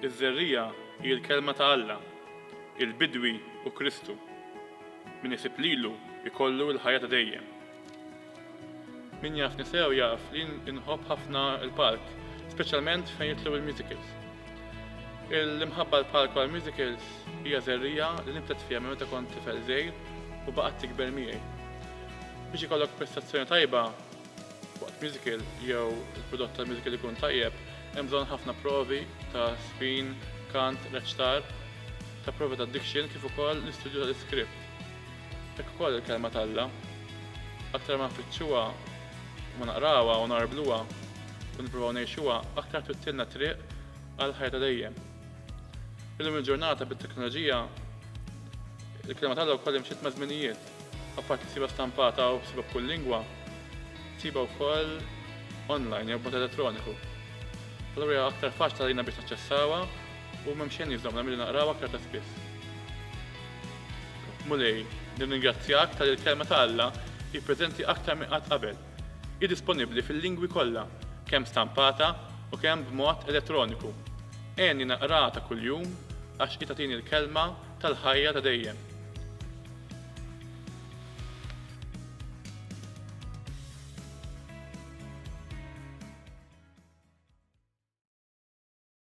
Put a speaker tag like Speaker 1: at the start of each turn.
Speaker 1: Iż-żerrija hi l-kelma ta' Alla, il-bidwi u Kristu, min isib lilu ikollu l-ħajja ta' dejjem. Min jafni sew jaf li inħobb ħafna l-park, speċjalment fejn jitlu il-musicals. Il-imħabba l-park u l-musicals hija żerrija li nibtet fiha meta kont tifel żgħir u baqgħet tikber miegħi. Biex ikollok prestazzjoni tajba waqt musical jew il-prodott tal-musical ikun tajjeb, hemm bżonn ħafna provi ta' spin, kant, reċtar, ta' provi ta' diction kif ukoll l-istudju tal-iskript. Hekk ukoll il-kelma ta' Alla, aktar ma nfittxuha u naqrawha u narbluha u nippruvaw ngħixuha, aktar twittilna triq għal ħajja ta' dejjem. Illum il-ġurnata bit-teknoloġija il-kelma ta' Alla wkoll imxiet ma' żminijiet. Apparti tsiba stampata u tsiba b'kull lingwa, tsiba wkoll online jew b'mod elettroniku. Allura hija aktar faċli għalina biex naċċessawha u m'hemm xejn jiżommna milli naqrawha aktar ta' spiss. Mulej, nirringrazzjak tal-kelma ta' Alla hi preżenti aktar minn qatt qabel. Hi disponibbli fil-lingwi kollha, kemm stampata u kemm b'mod elettroniku. Għenni naqraha ta' kuljum għax hi tagħtini l-kelma tal-ħajja ta' dejjem.